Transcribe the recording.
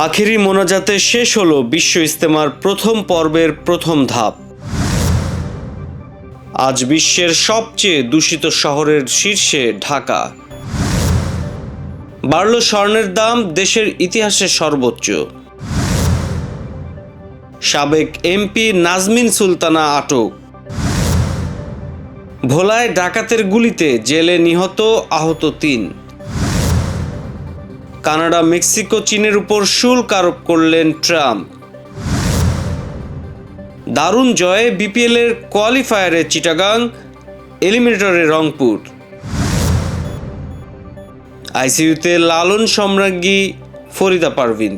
আখেরি মোনাজাতে শেষ হলো বিশ্ব ইজতেমার প্রথম পর্বের প্রথম ধাপ। আজ বিশ্বের সবচেয়ে দূষিত শহরের শীর্ষে ঢাকা। বাড়ল স্বর্ণের দাম, দেশের ইতিহাসে সর্বোচ্চ। সাবেক এমপি নাজমিন সুলতানা আটক। ভোলায় ডাকাতের গুলিতে জেলে নিহত, আহত 3। কানাডা, মেক্সিকো, চীনের উপর শুল্ক আরোপ করলেন ট্রাম্প। দারুণ জয়ে বিপিএলের কোয়ালিফায়ারে চিটাগাং, এলিমিনেটরে রংপুর। আইসিইউতে লালন সম্রাজ্ঞী ফরিদা পারভিন।